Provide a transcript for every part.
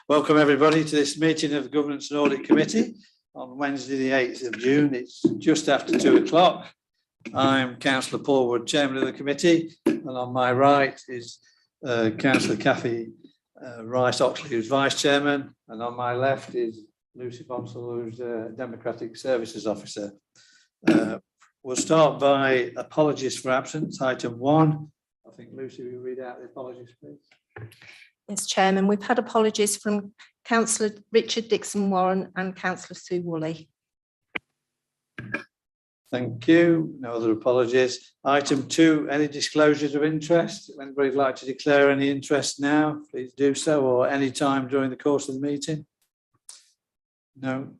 Welcome everybody to this meeting of the Governance and Audit Committee on Wednesday the 8th of June. It's just after 2 o'clock. I'm Councillor Paul Wood, Chairman of the committee, and on my right is Councillor Kathy Rice-Oxley, who's Vice Chairman, and on my left is Lucy Bonsall, who's Democratic Services Officer. We'll start by apologies for absence, item 1. I think Lucy will read out the apologies, please. Yes, Chairman, we've had apologies from Councillor Richard Dixon-Warren and Councillor Sue Woolley. Thank you. No other apologies. Item 2, any disclosures of interest? If anybody'd like to declare any interest now, please do so, or any time during the course of the meeting. No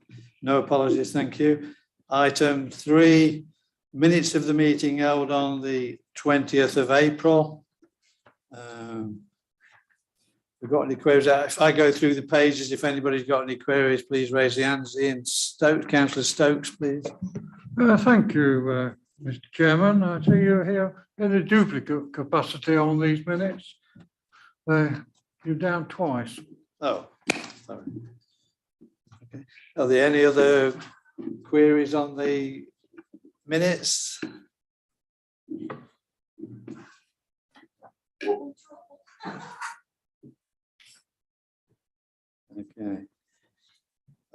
apologies, thank you. Item 3, minutes of the meeting held on the 20th of April. We've got any queries? If I go through the pages, if anybody's got any queries, please raise the hands. Ian Stokes, Councillor Stokes, please. Thank you, Mr. Chairman. I see you're here in a duplicate capacity on these minutes. You're down twice. Oh, sorry. Okay. Are there any other queries on the minutes?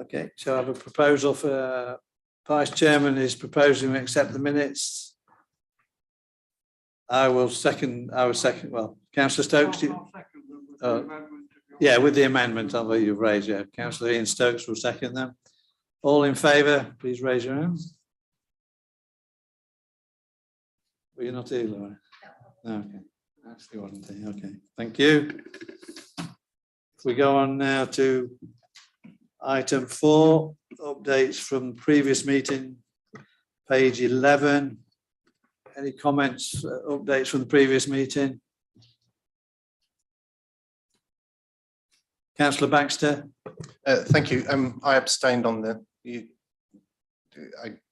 Okay, so I have a proposal for Vice Chairman is proposing to accept the minutes. I will second, well, Councillor Stokes. Yeah, with the amendment of you've raised, yeah. Councillor Ian Stokes will second them. All in favour, please raise your hands. Well, you're not here, Laura? No, okay. Actually wasn't here. Okay, thank you. If we go on now to item 4, updates from previous meeting, page 11. Any comments, updates from the previous meeting? Councillor Baxter. Thank you. I abstained on the.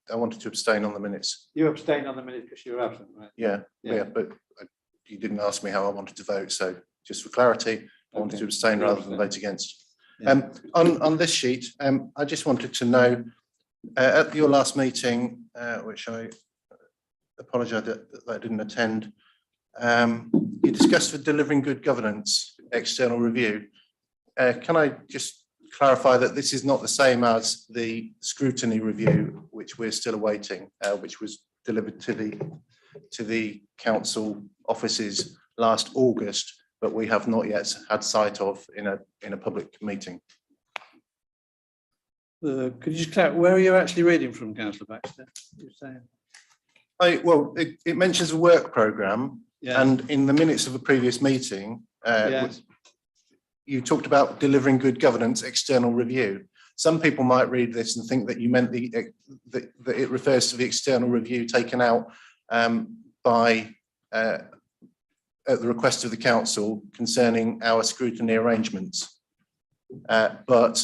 I wanted to abstain on the minutes. You abstained on the minutes because you were absent, right? Yeah, but you didn't ask me how I wanted to vote, so just for clarity, I wanted to abstain rather than vote against. Yeah. On this sheet, I just wanted to know, at your last meeting, which I apologise that I didn't attend, you discussed for delivering good governance, external review. Can I just clarify that this is not the same as the scrutiny review, which we're still awaiting, which was delivered to the council offices last August, but we have not yet had sight of in a public meeting. Could you just clarify, where are you actually reading from, Councillor Baxter? You're saying? Well, it mentions a work programme, yeah. And in the minutes of a previous meeting, yes. You talked about delivering good governance, external review. Some people might read this and think that you meant that it refers to the external review taken out at the request of the council concerning our scrutiny arrangements. But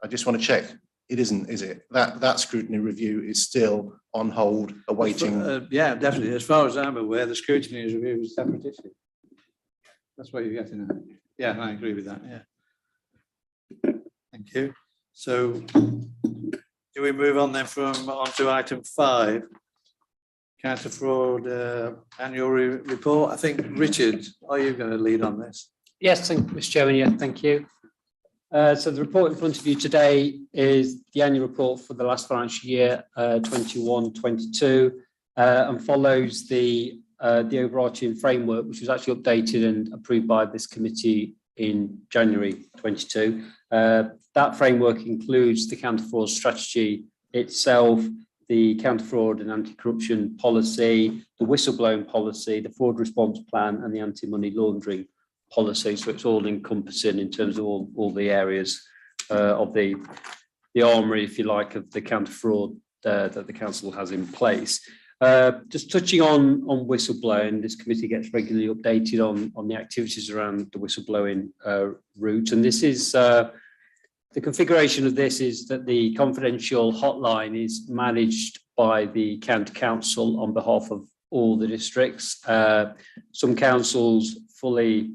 I just want to check, it isn't, is it? That scrutiny review is still on hold, awaiting. Yeah, definitely. As far as I'm aware, the scrutiny review is a separate issue. That's what you're getting at. Yeah, I agree with that. Yeah. Thank you. So do we move on then on to item 5? Counter fraud annual report. I think Richard, are you going to lead on this? Yes, Mr. Chairman. Yeah, thank you. So the report in front of you today is the annual report for the last financial year, 21-22, and follows the overarching framework, which was actually updated and approved by this committee in January 22. That framework includes the counter fraud strategy itself, the counter-fraud and anti-corruption policy, the whistleblowing policy, the fraud response plan, and the anti-money laundering policy. So it's all encompassing in terms of all the areas of the armoury, if you like, of the counter-fraud that the council has in place. Just touching on whistleblowing, this committee gets regularly updated on the activities around the whistleblowing route, and this is the configuration of this is that the confidential hotline is managed by the county council on behalf of all the districts. Some councils fully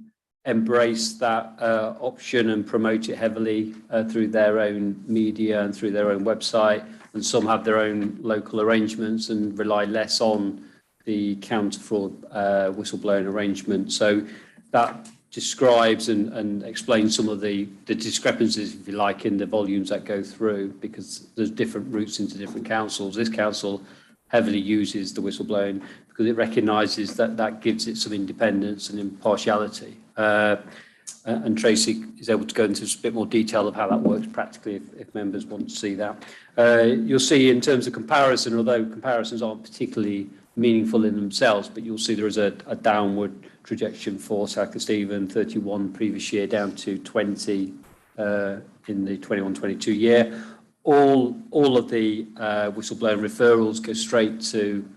embrace that option and promote it heavily through their own media and through their own website, and some have their own local arrangements and rely less on the counter-fraud whistleblowing arrangement. So that describes and explains some of the discrepancies, if you like, in the volumes that go through, because there's different routes into different councils. This council heavily uses the whistleblowing because it recognises that gives it some independence and impartiality. And Tracy is able to go into a bit more detail of how that works practically if members want to see that. You'll see in terms of comparison, although comparisons aren't particularly meaningful in themselves, but you'll see there is a downward trajectory for South Stephen, 31 previous year down to 20 in the 21-22 year. All of the whistleblowing referrals go straight to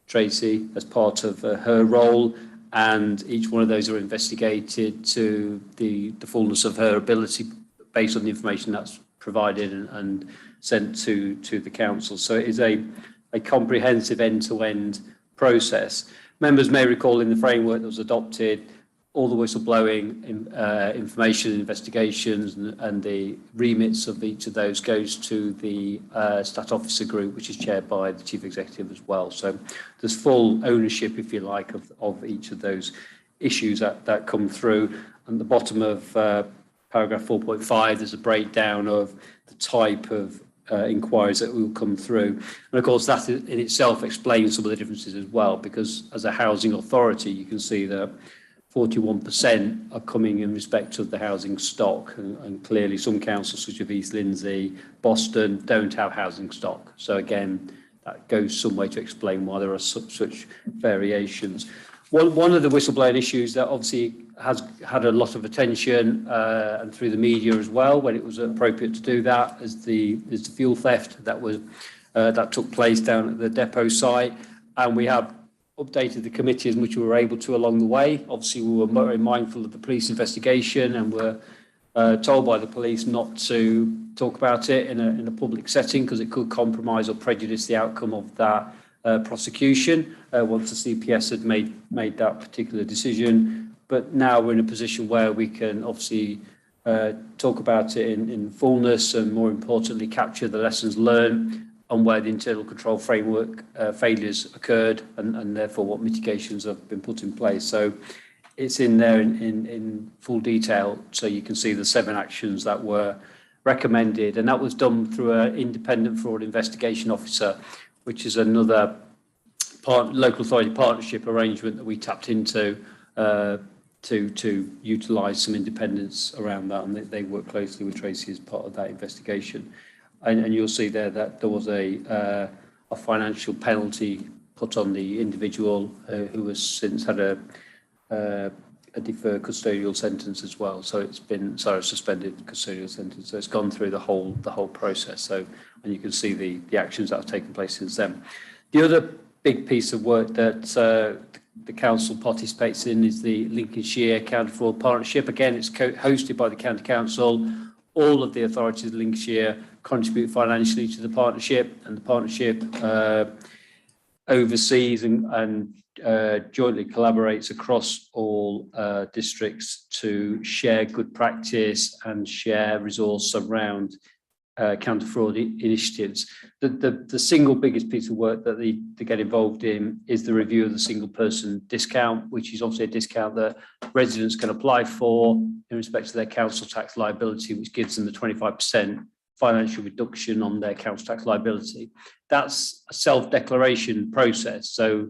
Tracy as part of her role, and each one of those are investigated to the fullness of her ability based on the information that's provided and sent to the council. So it is a comprehensive end-to-end process. Members may recall in the framework that was adopted, all the whistleblowing information, investigations and the remits of each of those goes to the Stat Officer Group, which is chaired by the Chief Executive as well. So there's full ownership, if you like, of each of those issues that come through. And the bottom of paragraph 4.5, there's a breakdown of the type of inquiries that will come through. And of course, that in itself explains some of the differences as well, because as a housing authority, you can see that 41% are coming in respect of the housing stock, and clearly some councils such as East Lindsey, Boston don't have housing stock. So again, that goes some way to explain why there are such variations. One of the whistleblowing issues that obviously has had a lot of attention and through the media as well, when it was appropriate to do that, is the fuel theft that took place down at the depot site, and we have updated the committee as much as we were able to along the way. Obviously, we were very mindful of the police investigation and were told by the police not to talk about it in a public setting because it could compromise or prejudice the outcome of that prosecution once the CPS had made that particular decision. But now we're in a position where we can obviously talk about it in fullness and, more importantly, capture the lessons learned on where the internal control framework failures occurred and therefore what mitigations have been put in place. So it's in there in full detail, so you can see the 7 actions that were recommended, and that was done through an independent fraud investigation officer, which is another local authority partnership arrangement that we tapped into to utilise some independence around that, and they work closely with Tracy as part of that investigation. And you'll see there that there was a financial penalty put on the individual who has since had a deferred custodial sentence as well. So it's been suspended custodial sentence. So it's gone through the whole process. So, and you can see the actions that have taken place since then. The other big piece of work that the council participates in is the Lincolnshire County Fraud Partnership. Again, it's hosted by the County Council. All of the authorities of Lincolnshire contribute financially to the partnership, and the partnership oversees and jointly collaborates across all districts to share good practice and share resource around counter-fraud initiatives. The single biggest piece of work that they get involved in is the review of the single person discount, which is obviously a discount that residents can apply for in respect to their council tax liability, which gives them the 25% financial reduction on their council tax liability. That's a self-declaration process. So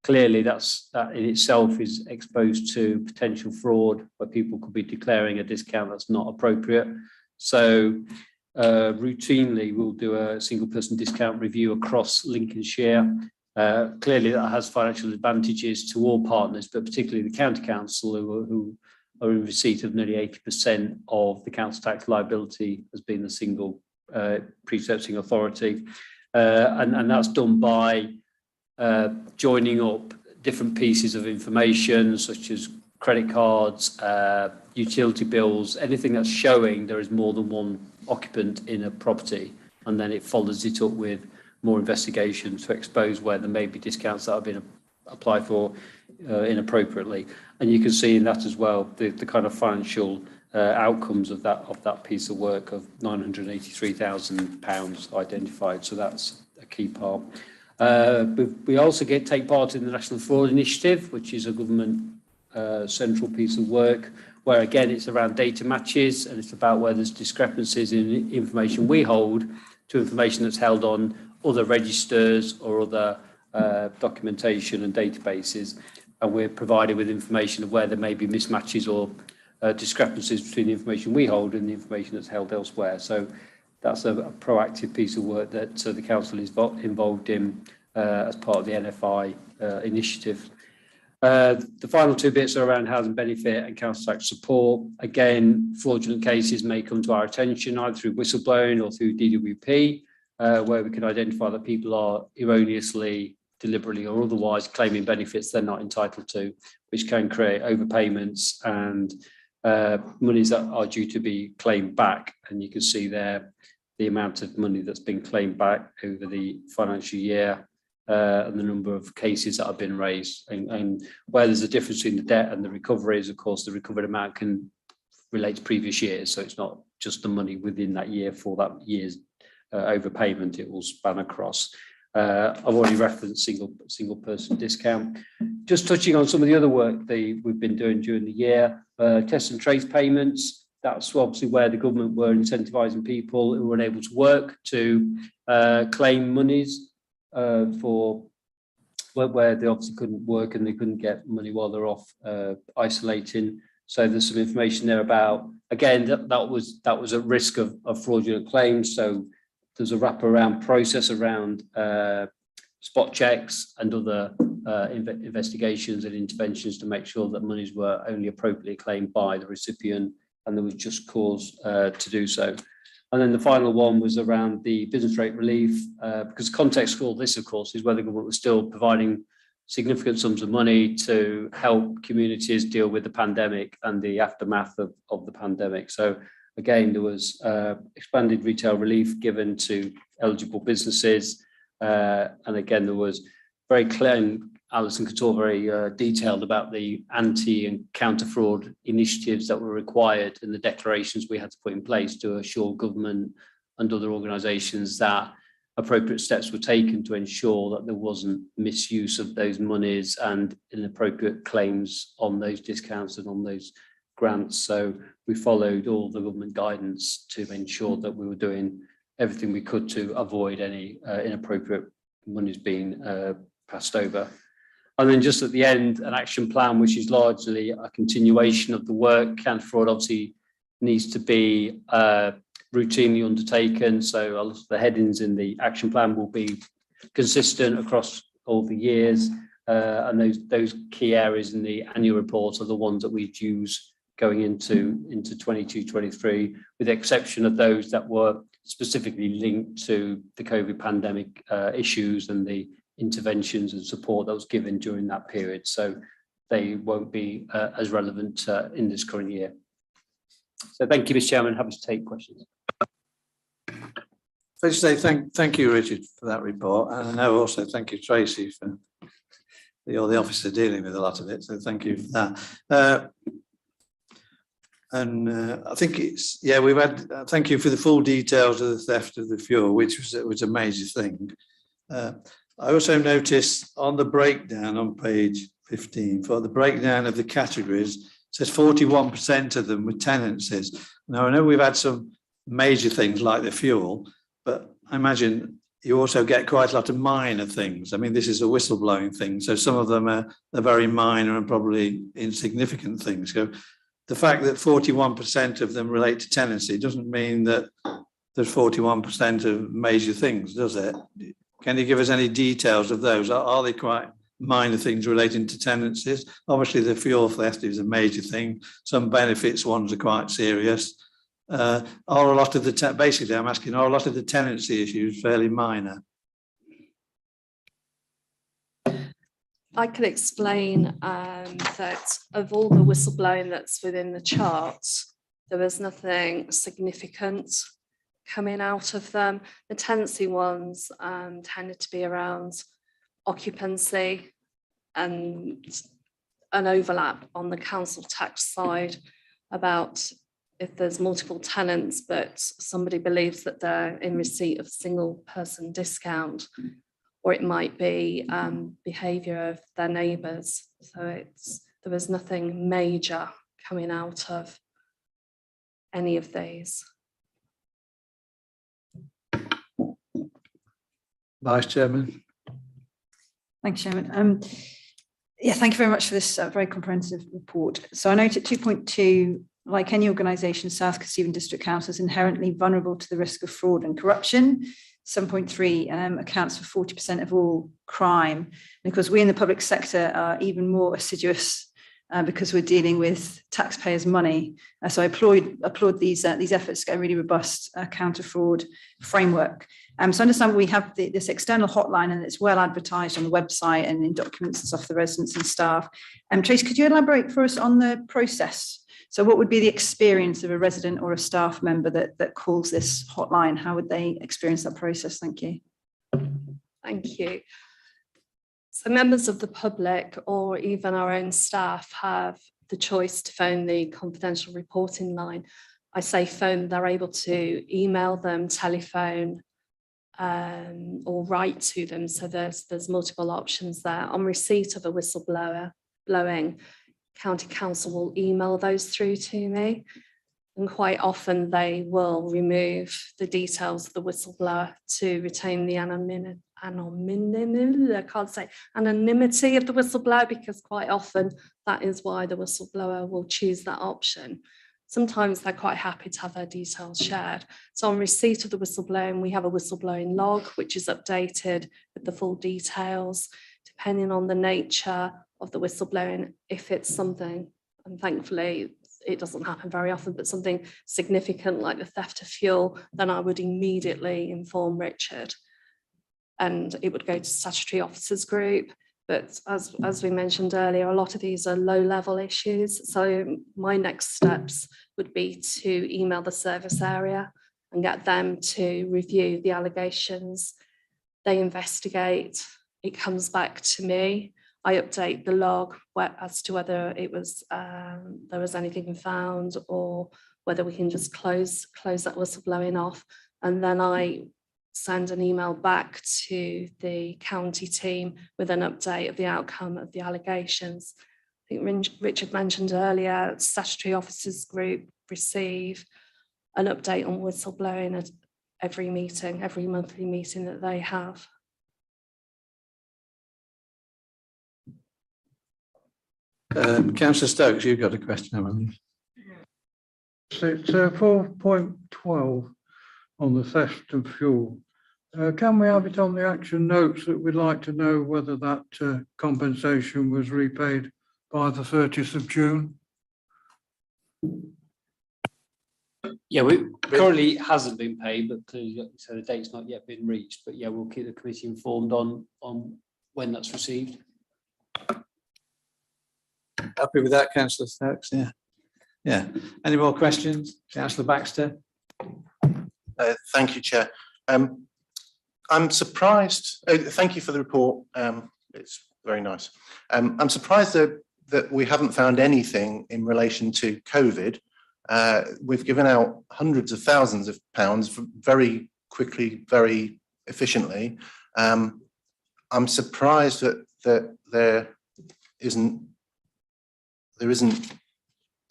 clearly that in itself is exposed to potential fraud where people could be declaring a discount that's not appropriate. So routinely we'll do a single person discount review across Lincolnshire. Clearly that has financial advantages to all partners, but particularly the county council who are in receipt of nearly 80% of the council tax liability as being the single precepting authority. And that's done by joining up different pieces of information such as credit cards, utility bills, anything that's showing there is more than one occupant in a property, and then it follows it up with more investigation to expose where there may be discounts that have been apply for inappropriately. And you can see in that as well the kind of financial outcomes of that piece of work of £983,000 identified. So that's a key part. We also take part in the National Fraud Initiative, which is a government central piece of work, where again it's around data matches, and it's about where there's discrepancies in information we hold to information that's held on other registers or other documentation and databases, and we're provided with information of where there may be mismatches or discrepancies between the information we hold and the information that's held elsewhere. So that's a proactive piece of work that the council is involved in as part of the NFI initiative. The final two bits are around housing benefit and council tax support. Again, fraudulent cases may come to our attention either through whistleblowing or through DWP, where we can identify that people are erroneously, deliberately or otherwise claiming benefits they're not entitled to, which can create overpayments and monies that are due to be claimed back. And you can see there the amount of money that's been claimed back over the financial year and the number of cases that have been raised. And where there's a difference between the debt and the recoveries, of course, the recovered amount can relate to previous years. So it's not just the money within that year for that year's overpayment, it will span across. I've already referenced single person discount. Just touching on some of the other work we've been doing during the year, test and trace payments. That's obviously where the government were incentivising people who were unable to work to claim monies for where they obviously couldn't work and they couldn't get money while they're off isolating. So there's some information there about, again, that was at risk of fraudulent claims. So there's a wraparound process around spot checks and other investigations and interventions to make sure that monies were only appropriately claimed by the recipient and there was just cause to do so. And then the final one was around the business rate relief, because context for all this, of course, is where the government was still providing significant sums of money to help communities deal with the pandemic and the aftermath of the pandemic. So again, there was expanded retail relief given to eligible businesses. And again, there was very clear, and Alison could talk very detailed about the anti and counter fraud initiatives that were required and the declarations we had to put in place to assure government and other organisations that appropriate steps were taken to ensure that there wasn't misuse of those monies and inappropriate claims on those discounts and on those grants. So we followed all the government guidance to ensure that we were doing everything we could to avoid any inappropriate monies being passed over. And then just at the end, an action plan, which is largely a continuation of the work. Counter fraud obviously needs to be routinely undertaken. So a lot of the headings in the action plan will be consistent across all the years. And those key areas in the annual report are the ones that we'd use going into 22-23, with the exception of those that were specifically linked to the COVID pandemic issues and the interventions and support that was given during that period. So they won't be as relevant in this current year. So thank you, Mr. Chairman. Happy to take questions. I just say thank you, Richard, for that report. And I know also thank you, Tracy, for you're the officer dealing with a lot of it. So thank you for that. I think it's, yeah, we've had, thank you for the full details of the theft of the fuel, which was a major thing. I also noticed on the breakdown on page 15, for the breakdown of the categories, it says 41% of them were tenancies. Now, I know we've had some major things like the fuel, but I imagine you also get quite a lot of minor things. I mean, this is a whistleblowing thing, so some of them are very minor and probably insignificant things. So the fact that 41% of them relate to tenancy doesn't mean that there's 41% of major things, does it? Can you give us any details of those? Are they quite minor things relating to tenancies? Obviously, the fuel theft is a major thing. Some benefits ones are quite serious. Are a lot of the basically, I'm asking, are a lot of the tenancy issues fairly minor? I can explain that of all the whistleblowing that's within the charts, there was nothing significant coming out of them. The tenancy ones tended to be around occupancy, and an overlap on the council tax side about if there's multiple tenants, but somebody believes that they're in receipt of single person discount, or it might be behaviour of their neighbours. So there was nothing major coming out of any of these. Vice Chairman. Thanks, Chairman. Yeah, thank you very much for this very comprehensive report. So I note at 2.2, like any organisation, South Kesteven District Council is inherently vulnerable to the risk of fraud and corruption. 7.3 accounts for 40% of all crime, because we in the public sector are even more assiduous because we're dealing with taxpayers' money. So I applaud these efforts to get a really robust counter-fraud framework. So I understand we have this external hotline, and it's well advertised on the website and in documents and stuff for the residents and staff. Trace, could you elaborate for us on the process? So what would be the experience of a resident or a staff member that calls this hotline? How would they experience that process? Thank you. Thank you. So members of the public or even our own staff have the choice to phone the confidential reporting line. I say phone, they're able to email them, telephone, or write to them. So there's multiple options there. On receipt of a whistleblower blowing, County Council will email those through to me. And quite often they will remove the details of the whistleblower to retain the anonymity of the whistleblower, because quite often that is why the whistleblower will choose that option. Sometimes they're quite happy to have their details shared. So on receipt of the whistleblowing, we have a whistleblowing log, which is updated with the full details, depending on the nature of the whistleblowing. If it's something, and thankfully it doesn't happen very often, but something significant like the theft of fuel, then I would immediately inform Richard, and it would go to statutory officers group. But as we mentioned earlier, a lot of these are low-level issues. So my next steps would be to email the service area and get them to review the allegations. They investigate, it comes back to me. I update the log as to whether it was there was anything found, or whether we can just close that whistleblowing off. And then I send an email back to the county team with an update of the outcome of the allegations. I think Richard mentioned earlier, statutory officers group receive an update on whistleblowing at every meeting, every monthly meeting that they have. Councillor Stokes, you've got a question, haven't you? So it's 4.12 on the theft of fuel. Can we have it on the action notes that we'd like to know whether that compensation was repaid by the 30th of June? Yeah, currently it hasn't been paid, but clearly, so the date's not yet been reached. But yeah, we'll keep the committee informed on when that's received. Happy with that, Councillor Stokes? Yeah. Yeah. Any more questions? Councillor Baxter? Thank you, Chair. I'm surprised. Thank you for the report. It's very nice. I'm surprised that we haven't found anything in relation to COVID. We've given out hundreds of thousands of pounds very quickly, very efficiently. I'm surprised that there isn't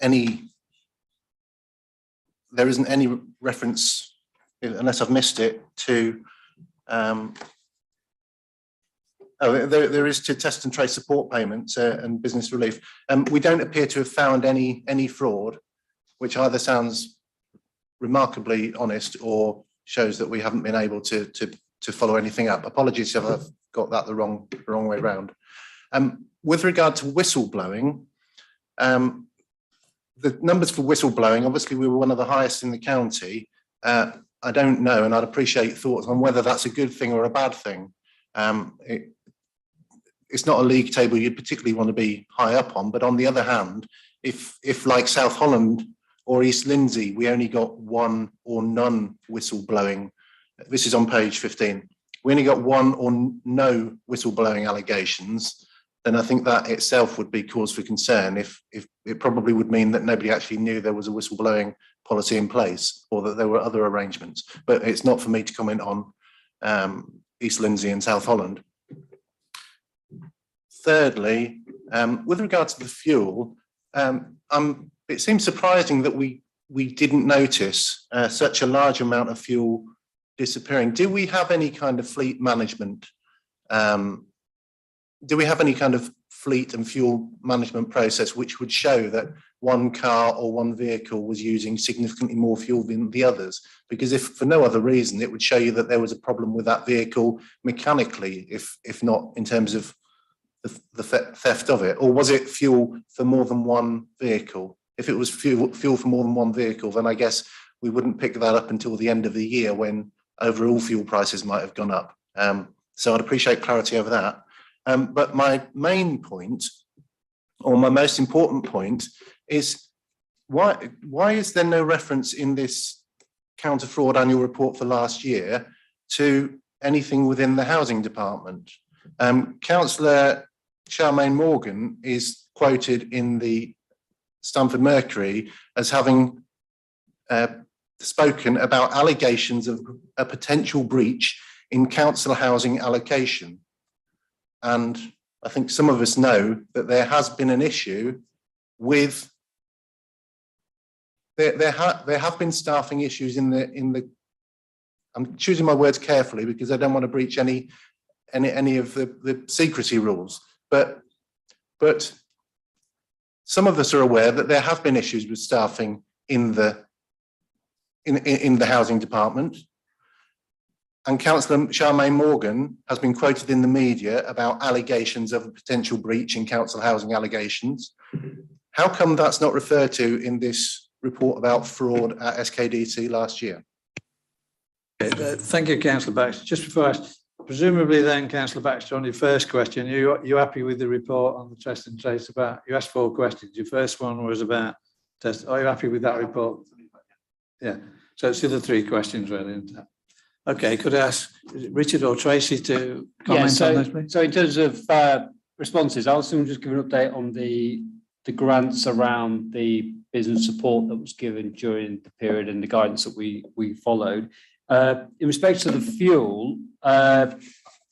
any reference, unless I've missed it, to there is to test and trace support payments and business relief. We don't appear to have found any fraud, which either sounds remarkably honest or shows that we haven't been able to follow anything up. Apologies if I've got that the wrong way round. With regard to whistleblowing, the numbers for whistleblowing, obviously we were one of the highest in the county. I don't know, and I'd appreciate thoughts on whether that's a good thing or a bad thing. It's not a league table you'd particularly want to be high up on, but on the other hand, if like South Holland or East Lindsey, we only got one or none whistleblowing, this is on page 15, we only got one or no whistleblowing allegations, then I think that itself would be cause for concern. If it probably would mean that nobody actually knew there was a whistleblowing policy in place, or that there were other arrangements. But it's not for me to comment on East Lindsey and South Holland. Thirdly, with regard to the fuel, it seems surprising that we didn't notice such a large amount of fuel disappearing. Do we have any kind of fleet management? Do we have any kind of fleet and fuel management process which would show that one car or one vehicle was using significantly more fuel than the others? Because if for no other reason, it would show you that there was a problem with that vehicle mechanically, if not in terms of the theft of it. Or was it fuel for more than one vehicle? If it was fuel for more than one vehicle, then I guess we wouldn't pick that up until the end of the year when overall fuel prices might have gone up. So I'd appreciate clarity over that. But my main point, or my most important point, is why is there no reference in this counter fraud annual report for last year to anything within the housing department? Councillor Charmaine Morgan is quoted in the Stamford Mercury as having spoken about allegations of a potential breach in council housing allocation. And I think some of us know that there has been an issue with, there have been staffing issues in the, I'm choosing my words carefully because I don't want to breach any of the secrecy rules, but some of us are aware that there have been issues with staffing in the housing department. And Councillor Charmaine Morgan has been quoted in the media about allegations of a potential breach in council housing allegations. How come that's not referred to in this report about fraud at SKDC last year? Thank you, Councillor Baxter. Just before I presumably then, Councillor Baxter, on your first question, you happy with the report on the test and trace about, you asked 4 questions. Your first one was about test. Are you happy with that report? Yeah. So it's the other 3 questions really, isn't it? Okay, could I ask Richard or Tracy to comment on this, please? So in terms of responses, I'll also just give an update on the grants around the business support that was given during the period and the guidance that we followed. In respect to the fuel,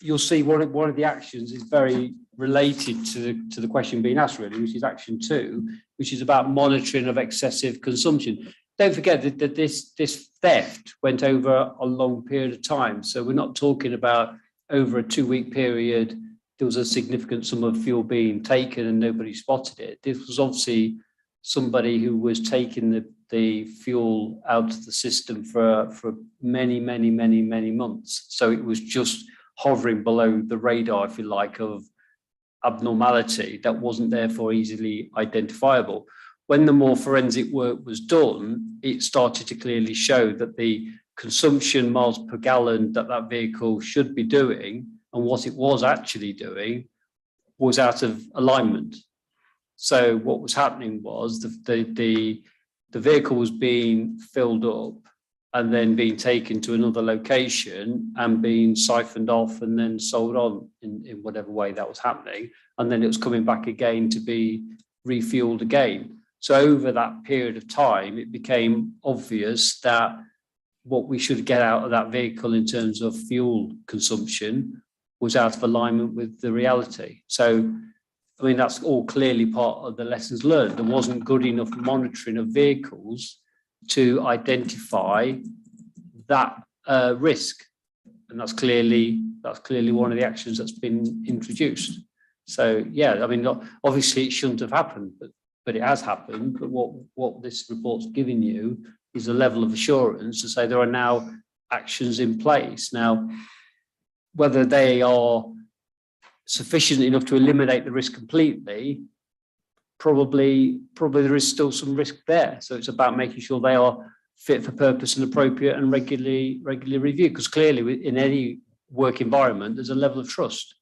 you'll see one of the actions is very related to the question being asked really, which is action 2, which is about monitoring of excessive consumption. Don't forget that this theft went over a long period of time. So we're not talking about over a 2-week period, there was a significant sum of fuel being taken and nobody spotted it. This was obviously somebody who was taking the fuel out of the system for many months. So it was just hovering below the radar, if you like, of abnormality that wasn't therefore easily identifiable. When the more forensic work was done, it started to clearly show that the consumption miles per gallon that vehicle should be doing and what it was actually doing was out of alignment. So what was happening was the vehicle was being filled up and then being taken to another location and being siphoned off and then sold on in whatever way that was happening. And then it was coming back again to be refueled again. So over that period of time, it became obvious that what we should get out of that vehicle in terms of fuel consumption was out of alignment with the reality. So, I mean, that's all clearly part of the lessons learned. There wasn't good enough monitoring of vehicles to identify that risk. And that's clearly one of the actions that's been introduced. So, yeah, I mean, obviously it shouldn't have happened, but it has happened. But what this report's giving you is a level of assurance to say there are now actions in place. Now, whether they are sufficient enough to eliminate the risk completely, probably there is still some risk there. So it's about making sure they are fit for purpose and appropriate and regularly reviewed. Because clearly in any work environment, there's a level of trust.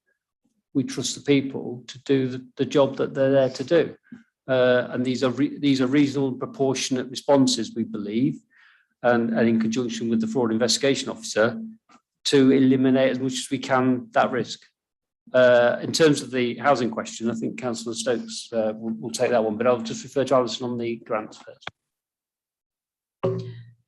We trust the people to do the job that they're there to do. And these are reasonable and proportionate responses, we believe, and in conjunction with the fraud investigation officer to eliminate as much as we can that risk. In terms of the housing question, I think Councillor Stokes will take that one, but I'll just refer to Alison on the grants first.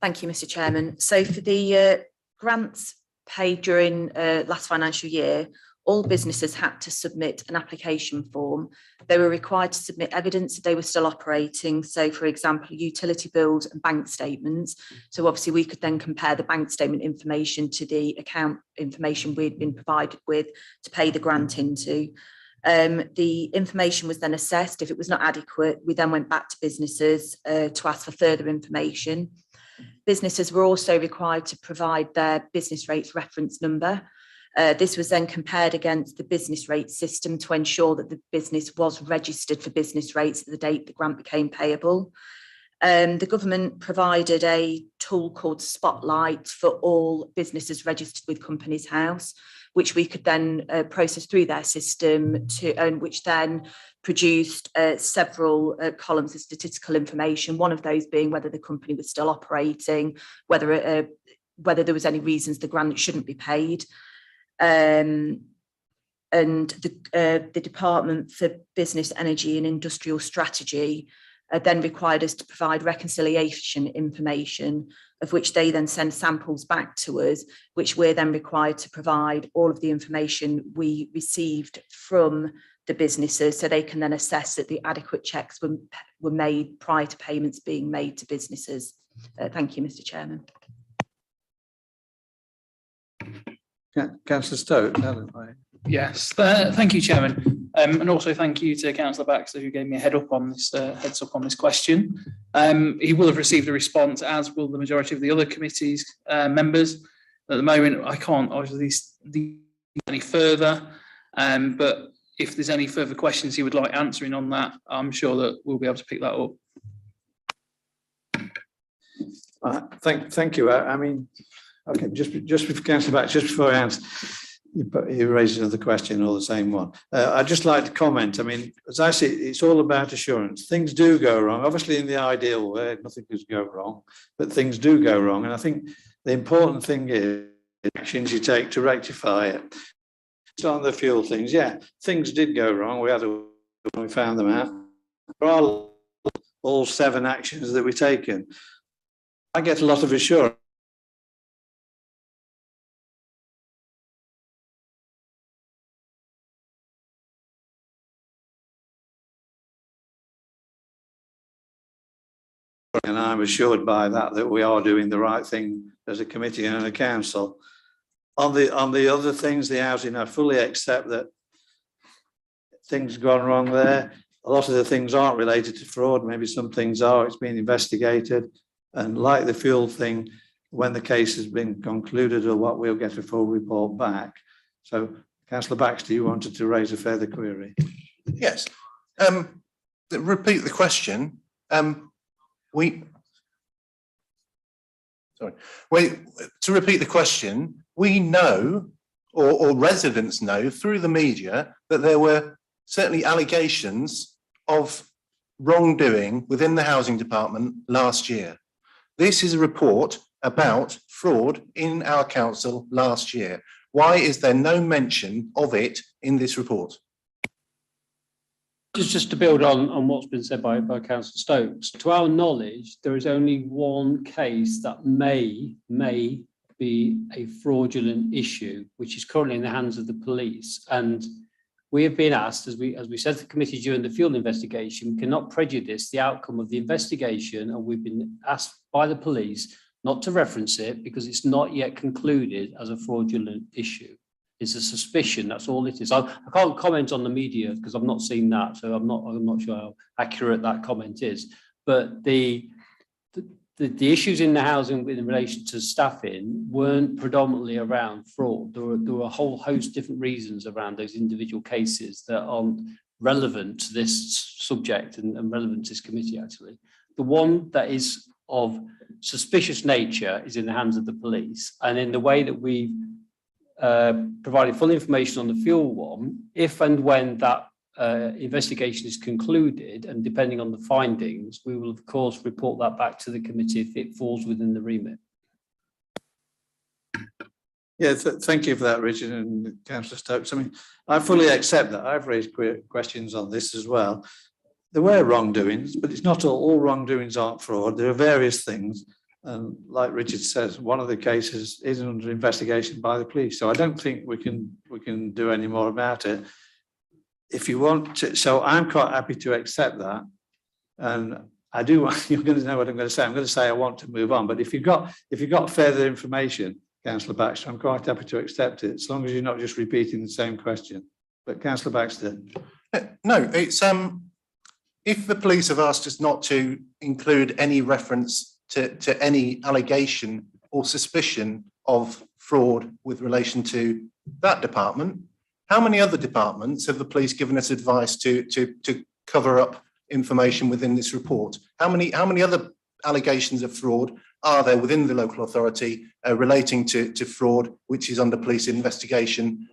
Thank you, Mr. Chairman. So for the grants paid during last financial year, all businesses had to submit an application form. They were required to submit evidence that they were still operating. So, for example, utility bills and bank statements. So obviously we could then compare the bank statement information to the account information we'd been provided with to pay the grant into. The information was then assessed. If it was not adequate, we then went back to businesses to ask for further information. Businesses were also required to provide their business rates reference number. This was then compared against the business rate system to ensure that the business was registered for business rates at the date the grant became payable. The government provided a tool called Spotlight for all businesses registered with Companies House, which we could then process through their system and which then produced several columns of statistical information, one of those being whether the company was still operating, whether there was any reasons the grant shouldn't be paid. And the Department for Business, Energy and Industrial Strategy then required us to provide reconciliation information, of which they then send samples back to us, which we're then required to provide all of the information we received from the businesses so they can then assess that the adequate checks were made prior to payments being made to businesses. Thank you, Mr. Chairman. Councillor Stokes. Yes, thank you, Chairman, and also thank you to Councillor Baxter who gave me a heads up on this question. He will have received a response, as will the majority of the other committees members. At the moment, I can't obviously any further, but if there's any further questions he would like answering on that, I'm sure that we'll be able to pick that up. Thank you. I mean, okay, just before Councillor Bax, just before I answer, you raised another question or the same one. I'd just like to comment. I mean, as I see, it's all about assurance. Things do go wrong. Obviously, in the ideal way, nothing could go wrong, but things do go wrong. And I think the important thing is the actions you take to rectify it. It's on the fuel things. Yeah, things did go wrong. We found them out. There are all 7 actions that we've taken. I get a lot of assurance. And I'm assured by that we are doing the right thing as a committee and a council. On the other things, the housing, I fully accept that things have gone wrong there. A lot of the things aren't related to fraud. Maybe some things are. It's been investigated. And like the fuel thing, when the case has been concluded or what, we'll get a full report back. So, Councillor Baxter, you wanted to raise a further query. Yes. Repeat the question. To repeat the question, we know, or residents know through the media, that there were certainly allegations of wrongdoing within the housing department last year. This is a report about fraud in our council last year. Why is there no mention of it in this report? Just to build on what's been said by Councillor Stokes, to our knowledge, there is only one case that may be a fraudulent issue, which is currently in the hands of the police. And we have been asked, as we said to the committee during the field investigation, we cannot prejudice the outcome of the investigation, and we've been asked by the police not to reference it because it's not yet concluded as a fraudulent issue. It's a suspicion, that's all it is. I can't comment on the media because I've not seen that, so I'm not sure how accurate that comment is. But the issues in the housing in relation to staffing weren't predominantly around fraud. There were a whole host of different reasons around those individual cases that aren't relevant to this subject and relevant to this committee, actually. The one that is of suspicious nature is in the hands of the police, and in the way that we've provided full information on the fuel one, if and when that investigation is concluded, and depending on the findings, we will of course report that back to the committee if it falls within the remit. Yeah, thank you for that, Richard and Councillor Stokes. I mean, I fully accept that. I've raised questions on this as well. There were wrongdoings, but it's not all wrongdoings aren't fraud. There are various things. And like Richard says, one of the cases is under investigation by the police. So I don't think we can do any more about it. If you want to, so I'm quite happy to accept that. And I do want, you're going to know what I'm going to say. I'm going to say I want to move on. But if you've got further information, Councillor Baxter, I'm quite happy to accept it, as long as you're not just repeating the same question. But Councillor Baxter. No, it's if the police have asked us not to include any reference to any allegation or suspicion of fraud with relation to that department, how many other departments have the police given us advice to cover up information within this report? How many other allegations of fraud are there within the local authority relating to fraud, which is under police investigation?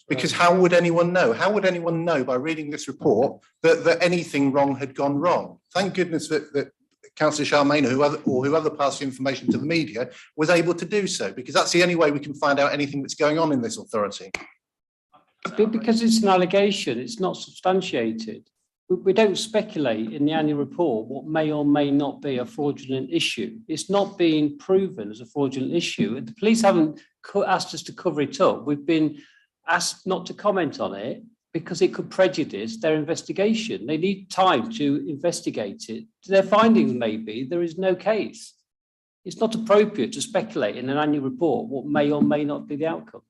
Because how would anyone know? How would anyone know by reading this report that anything wrong had gone wrong? Thank goodness that Councillor Charmaine, whoever passed the information to the media, was able to do so, because that's the only way we can find out anything that's going on in this authority. Because it's an allegation, it's not substantiated. We don't speculate in the annual report what may or may not be a fraudulent issue. It's not being proven as a fraudulent issue. The police haven't asked us to cover it up. We've been asked not to comment on it because it could prejudice their investigation. They need time to investigate it. Their findings may be there is no case. It's not appropriate to speculate in an annual report what may or may not be the outcome.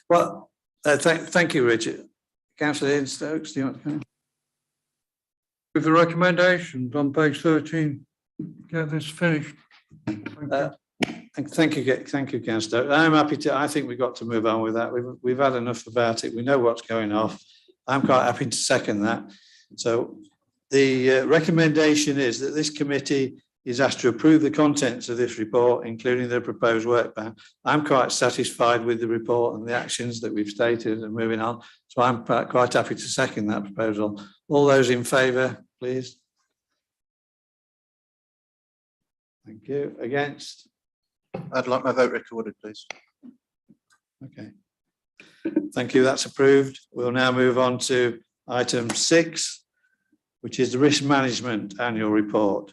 Well, thank you, Richard. Councillor Ian Stokes, do you want to come in? With the recommendations on page 13, get this finished. Thank you, Councillor. I'm happy to. I think we've got to move on with that. We've had enough about it. We know what's going off. I'm quite happy to second that. So the recommendation is that this committee is asked to approve the contents of this report, including the proposed work plan. I'm quite satisfied with the report and the actions that we've stated and moving on. So I'm quite happy to second that proposal. All those in favour, please. Thank you. Against? I'd like my vote recorded, please. Okay. Thank you. That's approved. We'll now move on to item 6, which is the risk management annual report.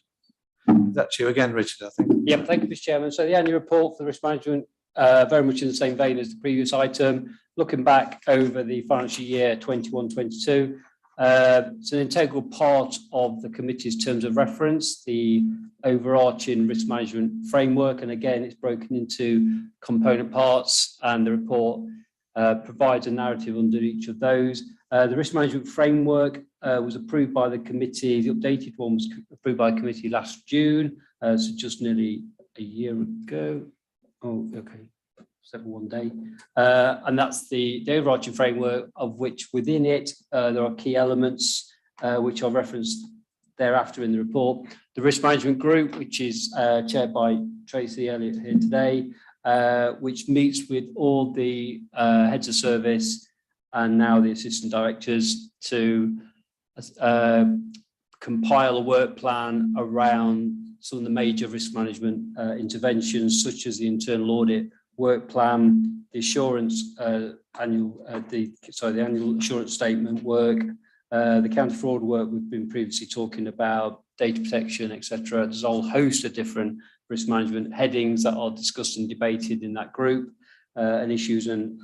That's you again, Richard, I think. Yeah, thank you, Mr. Chairman. So the annual report for the risk management, very much in the same vein as the previous item, looking back over the financial year 21-22. It's an integral part of the committee's terms of reference, the overarching risk management framework. And again, it's broken into component parts, and the report provides a narrative under each of those. The risk management framework was approved by the committee. The updated one was approved by the committee last June, so just nearly a year ago. Oh, okay, 1 day. And that's the overarching framework, of which within it there are key elements which are referenced thereafter in the report. The risk management group, which is chaired by Tracy Elliott here today, which meets with all the heads of service and now the assistant directors to compile a work plan around some of the major risk management interventions, such as the internal audit work plan, the assurance annual assurance statement work, the counter fraud work we've been previously talking about, data protection, etc. There's a whole host of different risk management headings that are discussed and debated in that group, and issues and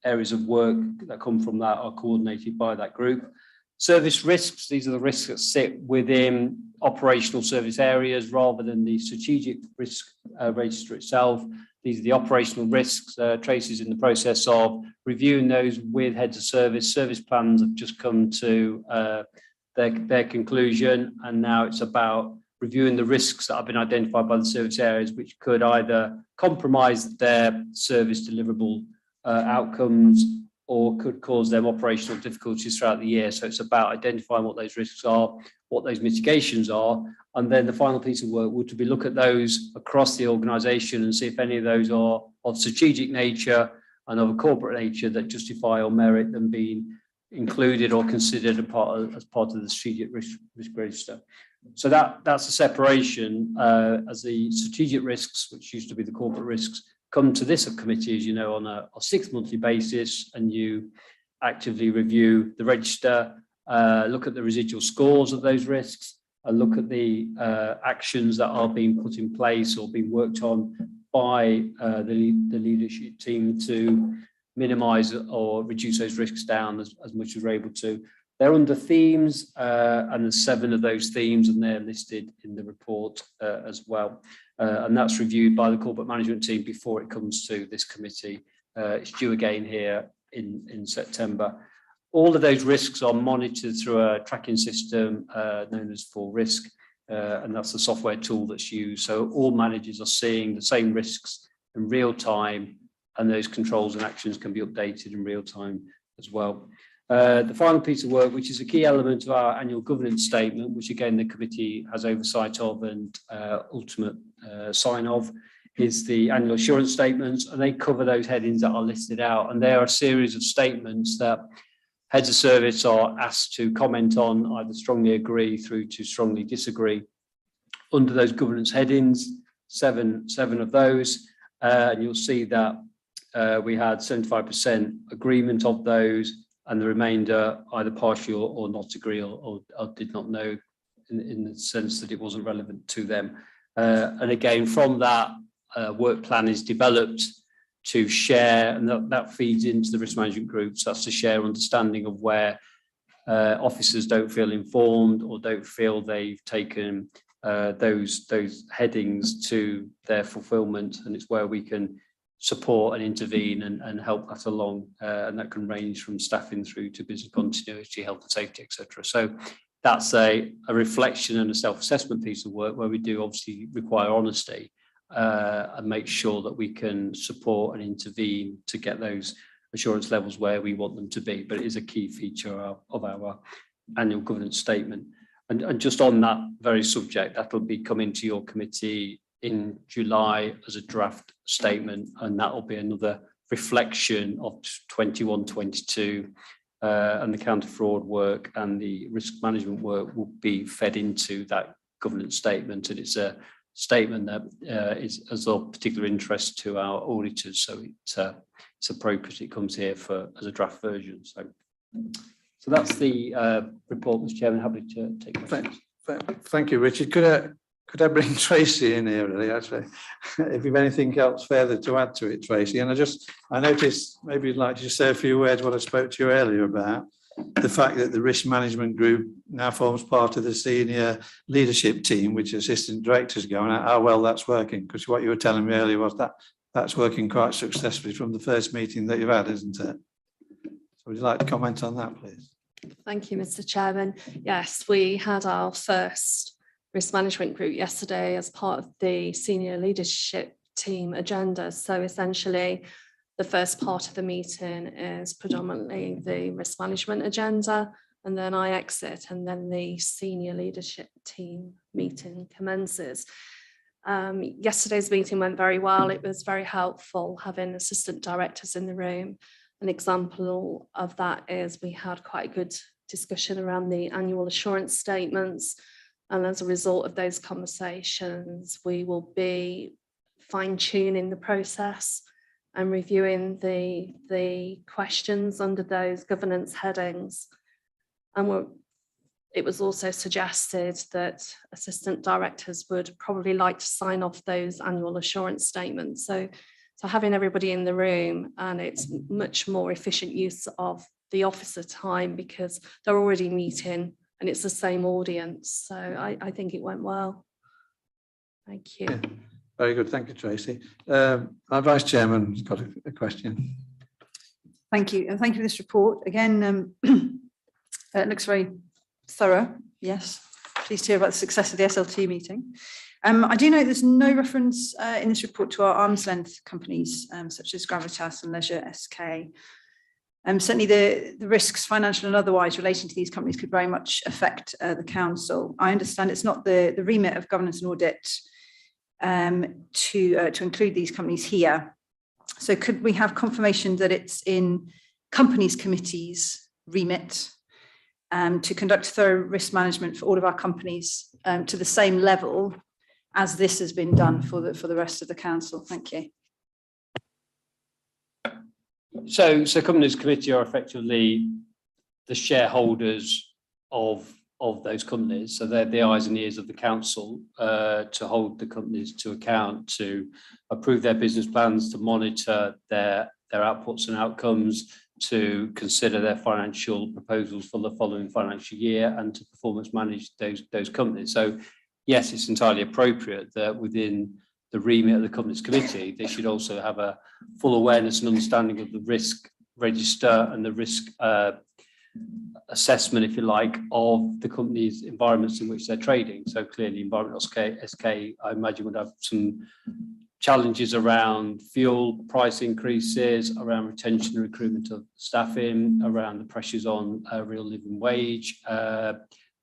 areas of work that come from that are coordinated by that group. Service risks, these are the risks that sit within operational service areas rather than the strategic risk register itself. These are the operational risks. Tracy's in the process of reviewing those with heads of service. Service plans have just come to their conclusion, and now it's about reviewing the risks that have been identified by the service areas, which could either compromise their service deliverable outcomes or could cause them operational difficulties throughout the year. So it's about identifying what those risks are, what those mitigations are, and then the final piece of work would to be look at those across the organisation and see if any of those are of strategic nature and of a corporate nature that justify or merit them being included or considered as part of the strategic risk register. So that's a separation as the strategic risks, which used to be the corporate risks, come to this subcommittee, as you know, on a 6 monthly basis, and you actively review the register, look at the residual scores of those risks, and look at the actions that are being put in place or being worked on by the leadership team to minimise or reduce those risks down as much as we're able to. They're under themes, and there's 7 of those themes, and they're listed in the report as well. And that's reviewed by the corporate management team before it comes to this committee. It's due again here in September. All of those risks are monitored through a tracking system known as For Risk, and that's the software tool that's used. So all managers are seeing the same risks in real time, and those controls and actions can be updated in real time as well. The final piece of work, which is a key element of our annual governance statement, which again the committee has oversight of and ultimate sign of, is the annual assurance statements, and they cover those headings that are listed out. And they are a series of statements that heads of service are asked to comment on, either strongly agree through to strongly disagree. Under those governance headings, seven of those, and you'll see that we had 75% agreement of those, and the remainder either partial or not agree or did not know, in the sense that it wasn't relevant to them. And again, from that, work plan is developed to share, and that feeds into the risk management groups. That's to share understanding of where officers don't feel informed or don't feel they've taken those headings to their fulfilment, and it's where we can support and intervene and help that along, and that can range from staffing through to business continuity, health and safety, etc. So that's a reflection and a self-assessment piece of work where we do obviously require honesty and make sure that we can support and intervene to get those assurance levels where we want them to be. But it is a key feature of our annual governance statement. And just on that very subject, that'll be coming to your committee in July as a draft statement, and that will be another reflection of 21-22, and the counter-fraud work and the risk management work will be fed into that governance statement, and it's a statement that is of particular interest to our auditors, so it's appropriate it comes here as a draft version. So that's the report, Mr. Chairman. Happy to take questions. Thank you, Richard. Could I bring Tracy in here, really, actually? If you've anything else further to add to it, Tracy. And I noticed maybe you'd like to just say a few words what I spoke to you earlier about, the fact that the risk management group now forms part of the senior leadership team, which assistant directors go, and how well that's working, because what you were telling me earlier was that that's working quite successfully from the first meeting that you've had, isn't it? So would you like to comment on that, please? Thank you, Mr. Chairman. Yes, we had our first risk management group yesterday as part of the senior leadership team agenda. So essentially, the first part of the meeting is predominantly the risk management agenda, and then I exit, and then the senior leadership team meeting commences. Yesterday's meeting went very well. It was very helpful having assistant directors in the room. An example of that is we had quite a good discussion around the annual assurance statements. And as a result of those conversations, we will be fine-tuning the process and reviewing the questions under those governance headings. And it was also suggested that assistant directors would probably like to sign off those annual assurance statements. So having everybody in the room, and it's much more efficient use of the officer time because they're already meeting and it's the same audience. So I think it went well. Thank you. Yeah, very good. Thank you, Tracy. Our Vice Chairman's got a question. Thank you. And thank you for this report. Again, it looks very thorough. Yes. Pleased to hear about the success of the SLT meeting. I do know there's no reference in this report to our arm's length companies, such as Gravitas and Leisure SK. Certainly the risks, financial and otherwise, relating to these companies could very much affect the council. I understand it's not the remit of governance and audit to include these companies here. So could we have confirmation that it's in companies committees remit to conduct thorough risk management for all of our companies to the same level as this has been done for the rest of the council. Thank you. So companies committee are effectively the shareholders of those companies. So they're the eyes and ears of the council to hold the companies to account, to approve their business plans, to monitor their outputs and outcomes, to consider their financial proposals for the following financial year, and to performance manage those companies. So yes, it's entirely appropriate that within the remit of the companies committee, they should also have a full awareness and understanding of the risk register and the risk assessment, if you like, of the company's environments in which they're trading. So clearly Environmental SK, I imagine, would have some challenges around fuel price increases, around retention and recruitment of staffing, around the pressures on real living wage.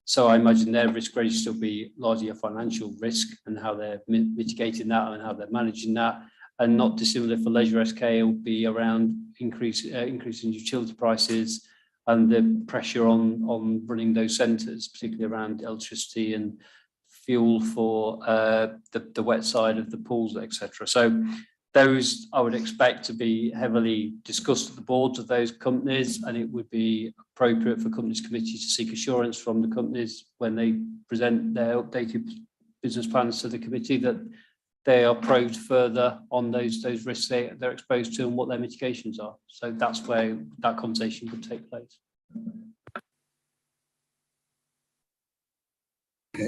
So I imagine their risk register will be largely a financial risk and how they're mitigating that and how they're managing that. And not dissimilar for Leisure SK, it will be around increasing utility prices and the pressure on running those centres, particularly around electricity and fuel for the wet side of the pools, etc. So those I would expect to be heavily discussed at the boards of those companies, and it would be appropriate for companies committee to seek assurance from the companies when they present their updated business plans to the committee that they are probed further on those risks they're exposed to and what their mitigations are. So that's where that conversation would take place. Okay.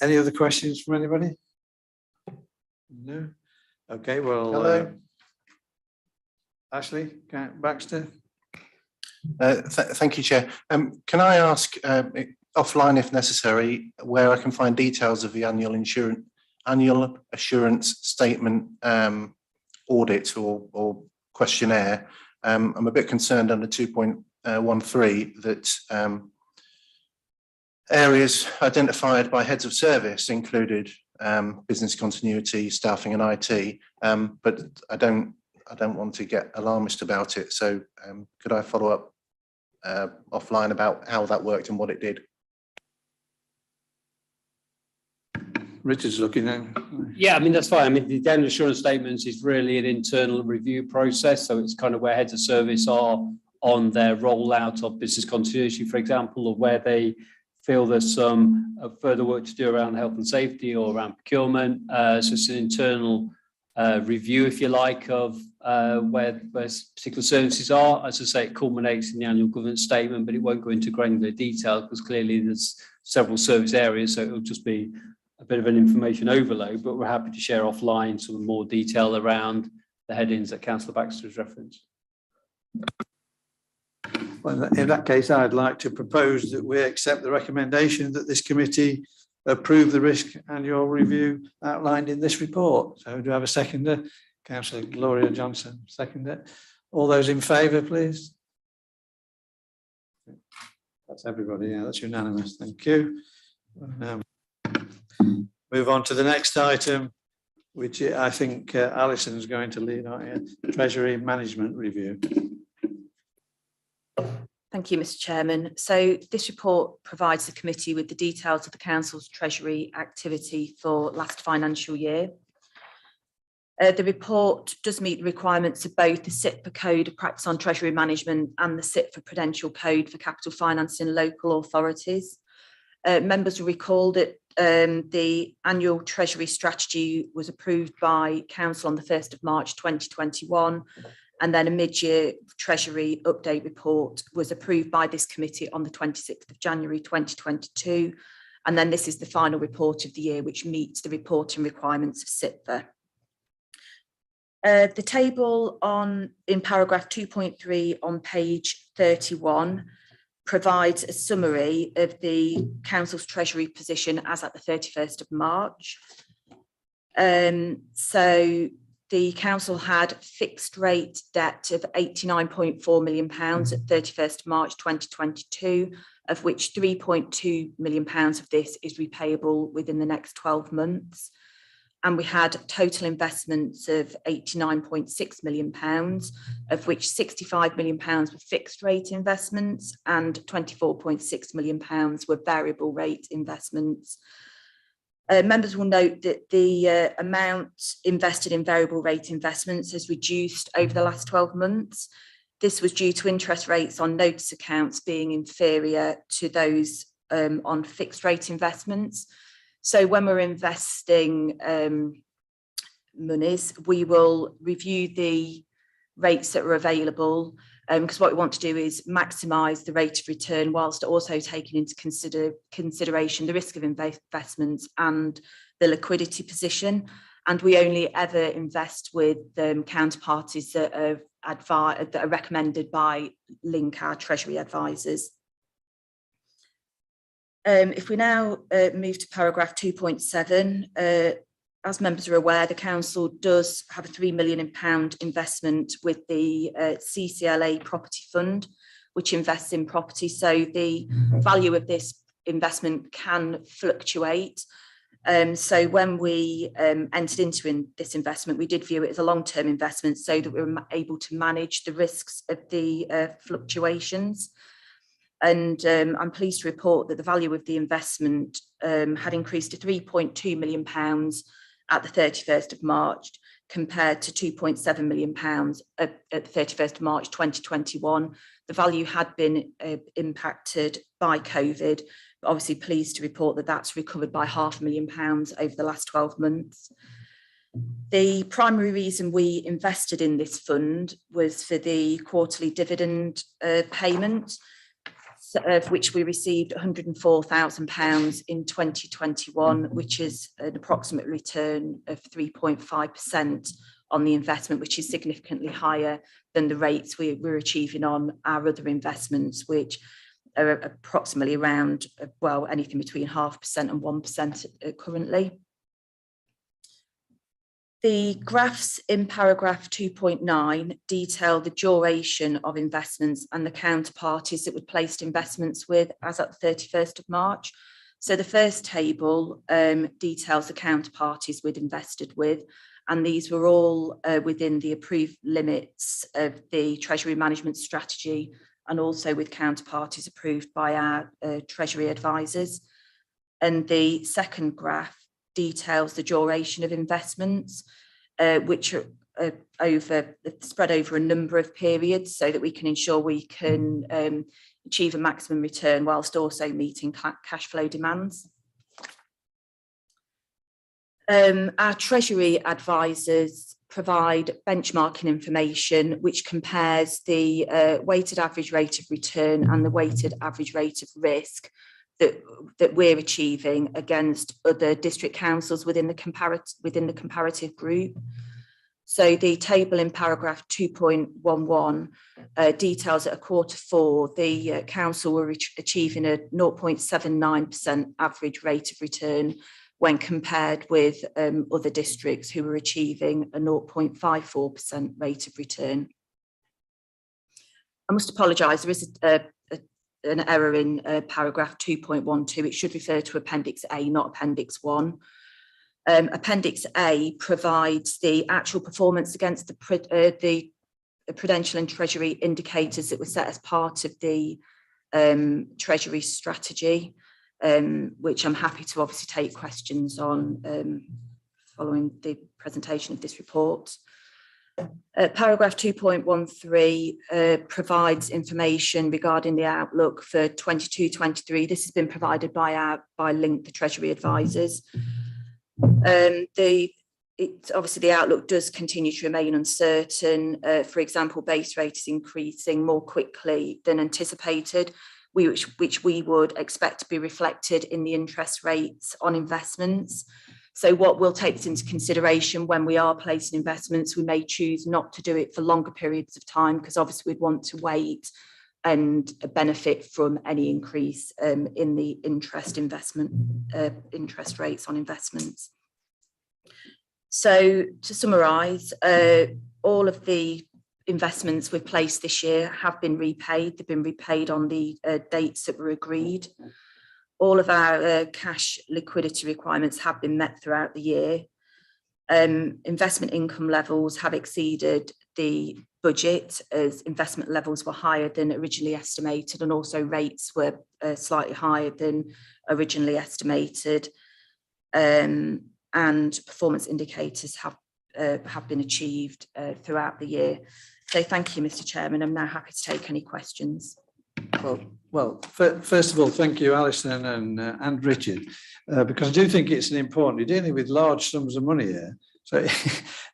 Any other questions from anybody? No. Okay. Well, Hello. Ashley Baxter. Thank you, Chair. Can I ask offline, if necessary, where I can find details of the annual assurance statement audit or questionnaire? I'm a bit concerned under 2.13 that areas identified by heads of service included business continuity, staffing, and IT, but I don't want to get alarmist about it. So could I follow up offline about how that worked and what it did? Richard's looking now. Yeah, I mean, that's fine. I mean, the annual assurance statements is really an internal review process. So it's kind of where heads of service are on their rollout of business continuity, for example, or where they feel there's some further work to do around health and safety or around procurement. So it's an internal review, if you like, of where particular services are. As I say, it culminates in the annual governance statement, but it won't go into granular detail because clearly there's several service areas, so it'll just be a bit of an information overload, but we're happy to share offline some more detail around the headings that Councillor Baxter has referenced. Well, in that case, I'd like to propose that we accept the recommendation that this committee approve the risk annual review outlined in this report. So do I have a seconder? Councillor Gloria Johnson, seconder. All those in favour, please. That's everybody. Yeah, that's unanimous. Thank you. Move on to the next item, which I think Alison's going to lead on, Treasury Management Review. Thank you, Mr. Chairman. So this report provides the committee with the details of the Council's Treasury activity for last financial year. The report does meet the requirements of both the SIPFA Code of Practice on Treasury Management and the SIPFA Prudential Code for Capital Finance in Local Authorities. Members will recall that the annual Treasury strategy was approved by Council on the 1st of March 2021, and then a mid-year Treasury update report was approved by this committee on the 26th of January 2022, and then this is the final report of the year which meets the reporting requirements of SIPFA. The table in paragraph 2.3 on page 31 provides a summary of the Council's Treasury position as at the 31st of March. So the Council had fixed rate debt of £89.4 million at 31st March 2022, of which £3.2 million of this is repayable within the next 12 months. and we had total investments of £89.6 million, of which £65 million were fixed rate investments and £24.6 million were variable rate investments. Members will note that the amount invested in variable rate investments has reduced over the last 12 months. This was due to interest rates on notice accounts being inferior to those on fixed rate investments. So when we're investing monies, we will review the rates that are available, because what we want to do is maximise the rate of return whilst also taking into consideration the risk of investments and the liquidity position. And we only ever invest with counterparties that are recommended by Link, our Treasury advisors. If we now move to paragraph 2.7, as members are aware, the council does have a £3 million investment with the CCLA Property Fund, which invests in property. So the value of this investment can fluctuate. So when we entered into this investment, we did view it as a long-term investment so that we were able to manage the risks of the fluctuations. And I'm pleased to report that the value of the investment had increased to £3.2 million at the 31st of March, compared to £2.7 million at the 31st of March 2021. The value had been impacted by COVID, but obviously pleased to report that that's recovered by £500,000 over the last 12 months. The primary reason we invested in this fund was for the quarterly dividend payment, of which we received £104,000 in 2021, which is an approximate return of 3.5% on the investment, which is significantly higher than the rates we're achieving on our other investments, which are approximately around, well, anything between 0.5% and 1% currently. The graphs in paragraph 2.9 detail the duration of investments and the counterparties that we placed investments with as at the 31st of March. So the first table details the counterparties we'd invested with, and these were all within the approved limits of the Treasury Management Strategy and also with counterparties approved by our Treasury advisors. And the second graph details the duration of investments, which are spread over a number of periods so that we can ensure we can achieve a maximum return whilst also meeting cash flow demands. Our Treasury advisors provide benchmarking information which compares the weighted average rate of return and the weighted average rate of risk that we're achieving against other district councils within the comparative group. So the table in paragraph 2.11 details at a Q4, the council were achieving a 0.79% average rate of return when compared with other districts who were achieving a 0.54% rate of return. I must apologise, there is an error in paragraph 2.12. It should refer to Appendix A, not Appendix 1. Appendix A provides the actual performance against the prudential and Treasury indicators that were set as part of the Treasury strategy, which I'm happy to obviously take questions on following the presentation of this report. Paragraph 2.13 provides information regarding the outlook for 22-23. This has been provided by Link, the Treasury advisors. Obviously the outlook does continue to remain uncertain. For example, base rate is increasing more quickly than anticipated, which we would expect to be reflected in the interest rates on investments. So what we'll take into consideration when we are placing investments, we may choose not to do it for longer periods of time because obviously we'd want to wait and benefit from any increase in the interest rates on investments. So to summarise, all of the investments we've placed this year have been repaid. They've been repaid on the dates that were agreed. All of our cash liquidity requirements have been met throughout the year. Investment income levels have exceeded the budget as investment levels were higher than originally estimated, and also rates were slightly higher than originally estimated. And performance indicators have been achieved throughout the year. So thank you, Mr. Chairman. I'm now happy to take any questions. Well, first of all, thank you, Alison and Richard, because I do think it's an important, you're dealing with large sums of money here. So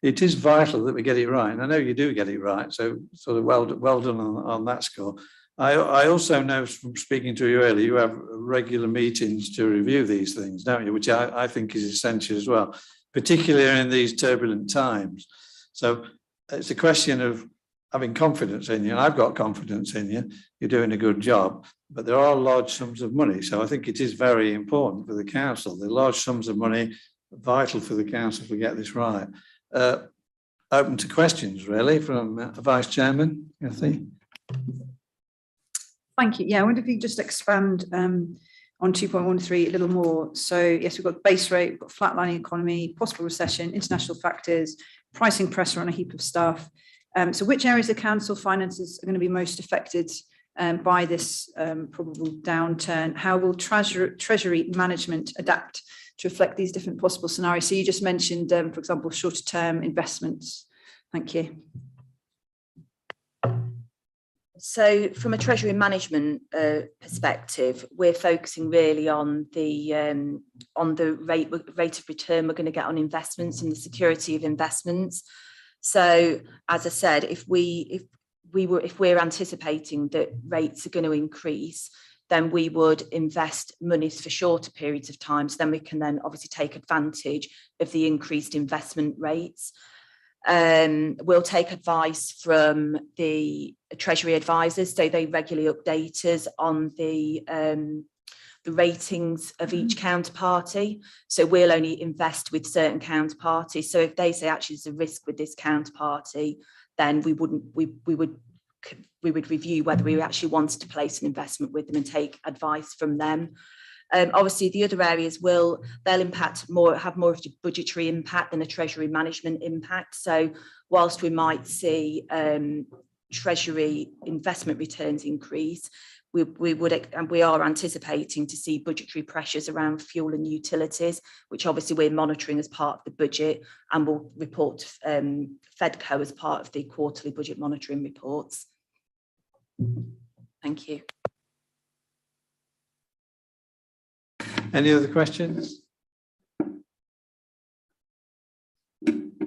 it is vital that we get it right. And I know you do get it right. So sort of well done on that score. I also know from speaking to you earlier, you have regular meetings to review these things, don't you? Which I think is essential as well, particularly in these turbulent times. So it's a question of having confidence in you, and I've got confidence in you. You're doing a good job, but there are large sums of money. So I think it is very important for the council. The large sums of money are vital for the council to get this right. Open to questions, really, from Vice Chairman, Kathy. Thank you. Yeah, I wonder if you could just expand on 2.13 a little more. So yes, we've got base rate, we've got flatlining economy, possible recession, international factors, pricing pressure on a heap of stuff. So which areas of council finances are going to be most affected by this probable downturn? How will Treasury management adapt to reflect these different possible scenarios? So you just mentioned, for example, shorter term investments. Thank you. So from a Treasury management perspective, we're focusing really on the rate of return we're going to get on investments and the security of investments. So as I said, if we're anticipating that rates are going to increase, then we would invest monies for shorter periods of time. So then we can then obviously take advantage of the increased investment rates. We'll take advice from the Treasury advisors, so they regularly update us on the ratings of each counterparty. So we'll only invest with certain counterparties. So if they say actually there's a risk with this counterparty, then we would review whether we actually wanted to place an investment with them and take advice from them. Obviously, the other areas they'll have more of a budgetary impact than a Treasury management impact. So whilst we might see Treasury investment returns increase, we are anticipating to see budgetary pressures around fuel and utilities, which obviously we're monitoring as part of the budget, and will report to FedCo as part of the quarterly budget monitoring reports. Thank you. Any other questions?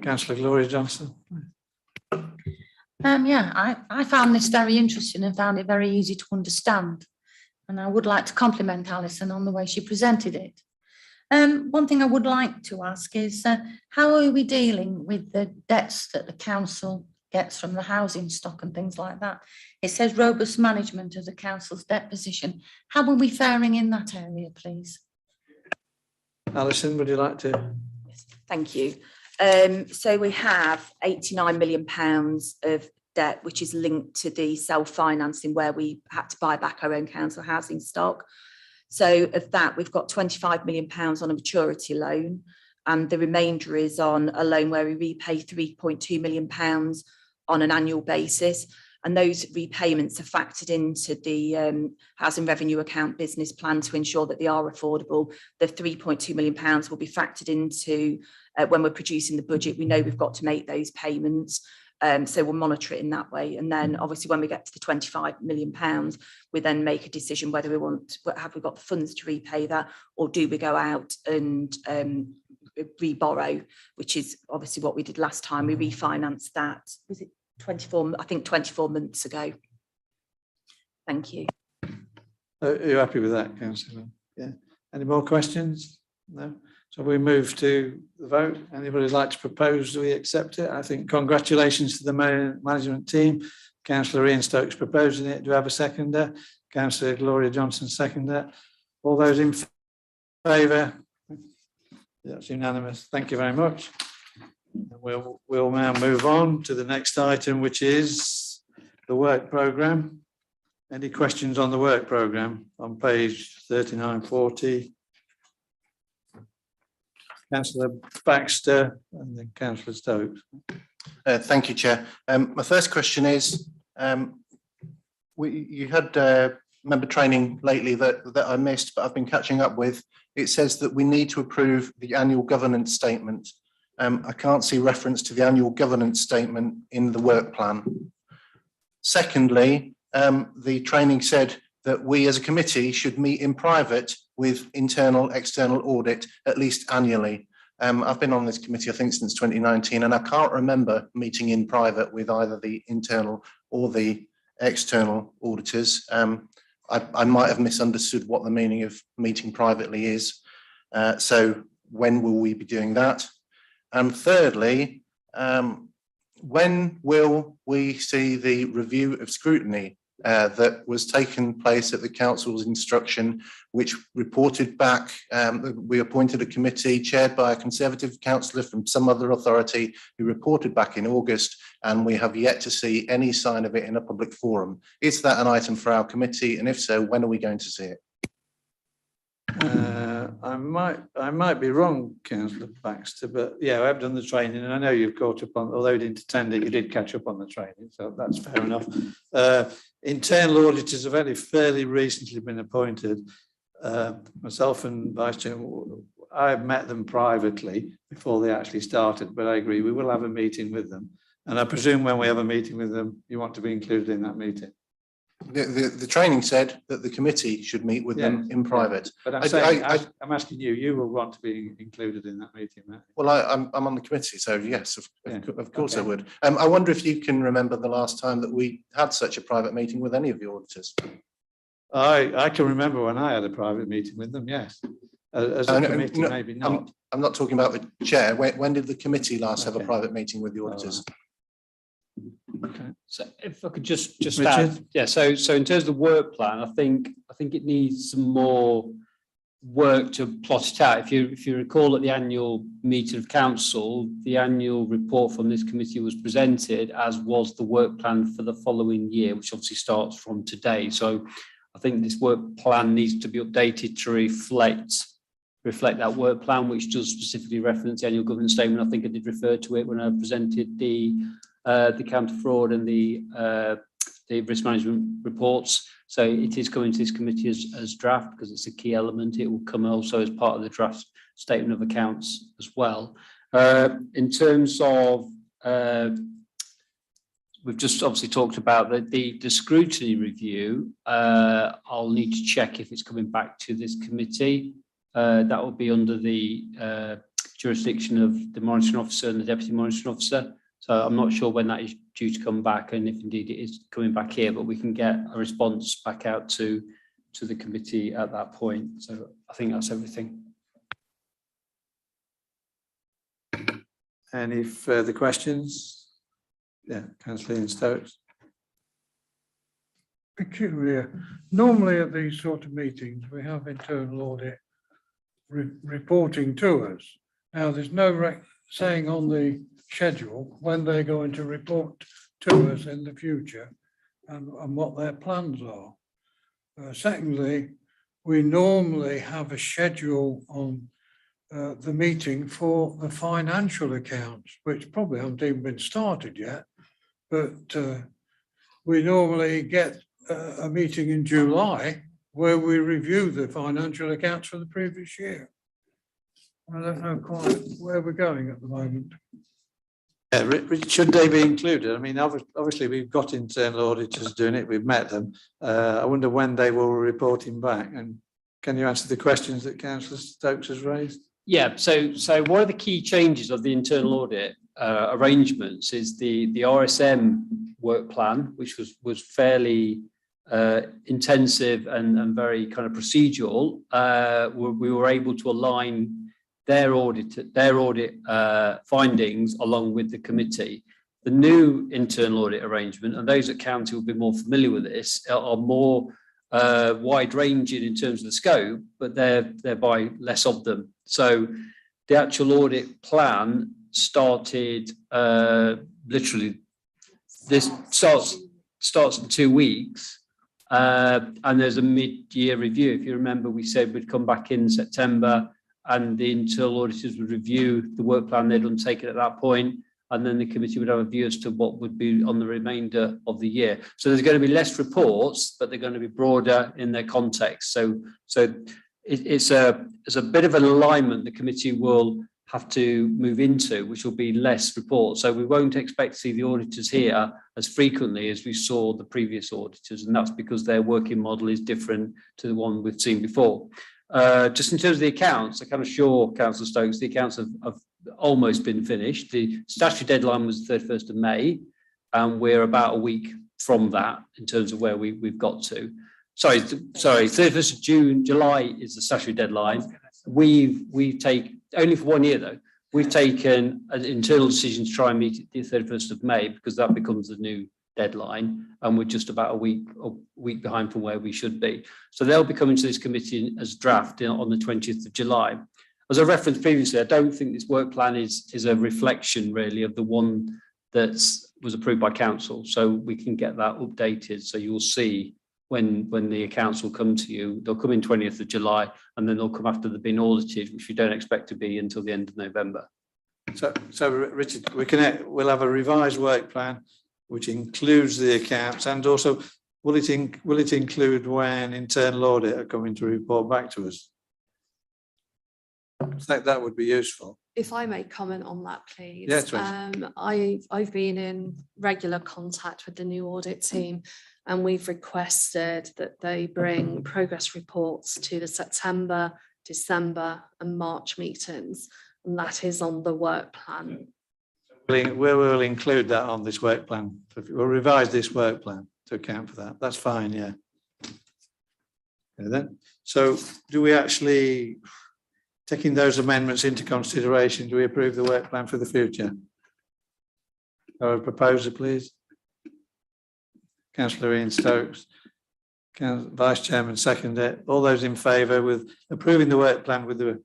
Councillor Gloria Johnson. Yeah, I found this very interesting and found it very easy to understand. And I would like to compliment Alison on the way she presented it. One thing I would like to ask is, how are we dealing with the debts that the council gets from the housing stock and things like that? It says robust management of the council's debt position. How are we faring in that area, please? Alison, would you like to? Thank you. So we have £89 million of debt, which is linked to the self-financing where we had to buy back our own council housing stock. So of that, we've got £25 million on a maturity loan, and the remainder is on a loan where we repay £3.2 million on an annual basis. And those repayments are factored into the housing revenue account business plan to ensure that they are affordable. The £3.2 million will be factored into when we're producing the budget. We know we've got to make those payments. So we'll monitor it in that way. And then obviously when we get to the £25 million, we then make a decision whether have we got the funds to repay that, or do we go out and re-borrow, which is obviously what we did last time. We refinanced that, was it 24 months ago. Thank you. Are you happy with that, Councillor? Yeah. Any more questions? No. So we move to the vote. Anybody like to propose we accept it? I think congratulations to the management team. Councillor Ian Stokes proposing it. Do we have a seconder? Councillor Gloria Johnson seconder. All those in favour? That's unanimous. Thank you very much. We'll now move on to the next item, which is the work programme. Any questions on the work programme on page 3940? Councillor Baxter and then Councillor Stokes. Thank you, Chair. My first question is, you had member training lately that I missed, but I've been catching up with. It says that we need to approve the annual governance statement. I can't see reference to the annual governance statement in the work plan. Secondly, the training said that we as a committee should meet in private with internal, external audit at least annually. I've been on this committee, I think, since 2019, and I can't remember meeting in private with either the internal or the external auditors. I might have misunderstood what the meaning of meeting privately is. So when will we be doing that? And thirdly, when will we see the review of scrutiny that was taken place at the council's instruction, which reported back? We appointed a committee chaired by a Conservative councillor from some other authority who reported back in August, and we have yet to see any sign of it in a public forum. Is that an item for our committee? And if so, when are we going to see it? I might be wrong, Councillor Baxter, but yeah, I've done the training and I know you've caught up on, although you didn't attend it, you did catch up on the training, so that's fair enough. Internal auditors have only fairly recently been appointed. Myself and Vice Chairman, I've met them privately before they actually started, but I agree, we will have a meeting with them. And I presume when we have a meeting with them, you want to be included in that meeting. The training said that the committee should meet with them in private. But I'm saying, I'm asking you, you will want to be included in that meeting, Matt. Well, I'm on the committee, so yes, of course I Okay. would. I wonder if you can remember the last time that we had such a private meeting with any of the auditors. I can remember when I had a private meeting with them, yes. As a committee, no, maybe not. I'm not talking about the chair. When did the committee last have a Okay. private meeting with the auditors? Okay. So if I could just Richard? add, yeah, so in terms of the work plan, I think it needs some more work to plot it out. If you recall at the annual meeting of council, the annual report from this committee was presented, as was the work plan for the following year, which obviously starts from today. So I think this work plan needs to be updated to reflect that work plan, which does specifically reference the annual governance statement. I think I did refer to it when I presented the counter fraud and the risk management reports. So it is coming to this committee as draft because it's a key element. It will come also as part of the draft statement of accounts as well. In terms of, we've just obviously talked about the scrutiny review. I'll need to check if it's coming back to this committee. That will be under the jurisdiction of the monitoring officer and the deputy monitoring officer. So I'm not sure when that is due to come back and if indeed it is coming back here, but we can get a response back out to the committee at that point. So I think that's everything. Any further questions? Yeah, Councillor Ian Stokes. Peculiar. Normally at these sort of meetings, we have internal audit reporting to us. Now, there's no saying on the schedule when they're going to report to us in the future and what their plans are. Secondly, we normally have a schedule on the meeting for the financial accounts, which probably haven't even been started yet, but we normally get a meeting in July where we review the financial accounts for the previous year. I don't know quite where we're going at the moment. Yeah, should they be included? I mean, obviously we've got internal auditors doing it. We've met them. I wonder when they will be reporting back. And can you answer the questions that Councillor Stokes has raised? Yeah. So one of the key changes of the internal audit arrangements is the RSM work plan, which was fairly intensive and very kind of procedural. We were able to align their audit findings along with the committee. The new internal audit arrangement, and those at county will be more familiar with this, are more wide ranging in terms of the scope, but thereby less of them. So the actual audit plan started literally, this starts in 2 weeks. And there's a mid-year review. If you remember, we said we'd come back in September and the internal auditors would review the work plan they'd undertaken at that point, and then the committee would have a view as to what would be on the remainder of the year. So there's going to be less reports, but they're going to be broader in their context. So it's a bit of an alignment the committee will have to move into, which will be less reports. So we won't expect to see the auditors here as frequently as we saw the previous auditors, and that's because their working model is different to the one we've seen before. Just in terms of the accounts, I can assure Councillor Stokes the accounts have almost been finished. The statutory deadline was the 31st of May, and we're about a week from that in terms of where we've got to. Sorry, 31st of June, July is the statutory deadline. We take, only for 1 year though, we've taken an internal decision to try and meet it the 31st of May because that becomes the new deadline, and we're just about a week behind from where we should be. So they'll be coming to this committee as draft on the 20th of July. As I referenced previously, I don't think this work plan is a reflection really of the one that was approved by council. So we can get that updated. So you'll see when the accounts will come to you, they'll come in 20th of July, and then they'll come after they've been audited, which we don't expect to be until the end of November. So Richard, we'll have a revised work plan which includes the accounts, and also will it include when internal audit are coming to report back to us? I think that would be useful. If I may comment on that, please. Yes, please. I've been in regular contact with the new audit team, and we've requested that they bring progress reports to the September, December and March meetings, and that is on the work plan. We will include that on this work plan. We'll revise this work plan to account for that. That's fine, yeah. Okay, then. So do we actually, taking those amendments into consideration, do we approve the work plan for the future? Or a proposer, please? Councillor Ian Stokes. Vice Chairman, second it. All those in favour with approving the work plan with the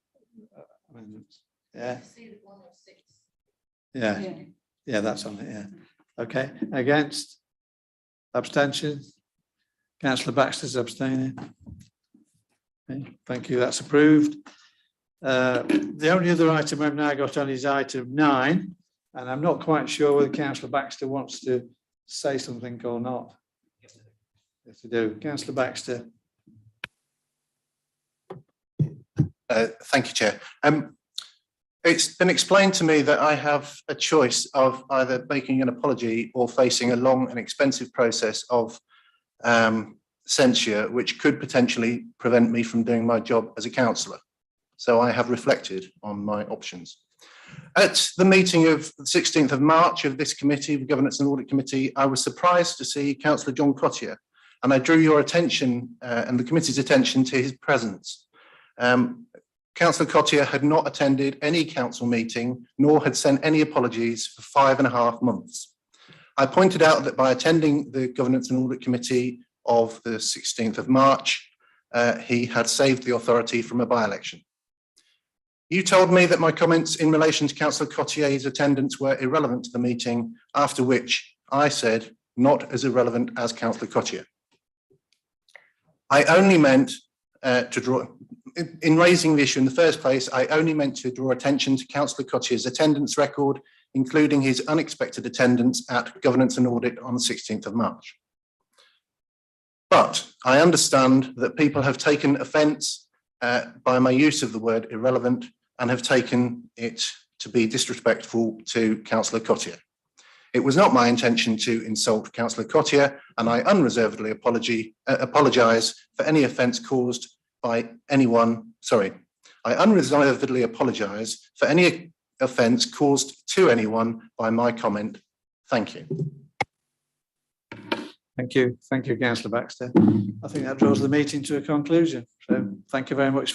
amendments? Yeah. Yeah, that's on it, yeah. Okay, against? Abstention? Councillor Baxter's abstaining. Okay, thank you, that's approved. The only other item I've now got on is item 9, and I'm not quite sure whether Councillor Baxter wants to say something or not. Yes, I do. Councillor Baxter. Thank you, Chair. It's been explained to me that I have a choice of either making an apology or facing a long and expensive process of censure, which could potentially prevent me from doing my job as a councillor. So I have reflected on my options. At the meeting of the 16th of March of this committee, the Governance and Audit Committee, I was surprised to see Councillor John Cottier, and I drew your attention and the committee's attention to his presence. Councillor Cottier had not attended any council meeting, nor had sent any apologies for 5.5 months. I pointed out that by attending the Governance and Audit Committee of the 16th of March, he had saved the authority from a by-election. You told me that my comments in relation to Councillor Cottier's attendance were irrelevant to the meeting, after which I said, not as irrelevant as Councillor Cottier. I only meant to draw, in raising the issue in the first place, I only meant to draw attention to Councillor Cottier's attendance record, including his unexpected attendance at Governance and Audit on the 16th of March. But I understand that people have taken offence by my use of the word irrelevant and have taken it to be disrespectful to Councillor Cottier. It was not my intention to insult Councillor Cottier, and I unreservedly apologise for any offence caused by anyone. Sorry, I unreservedly apologise for any offence caused to anyone by my comment. Thank you. Thank you, Councillor Baxter. I think that draws the meeting to a conclusion. So thank you very much.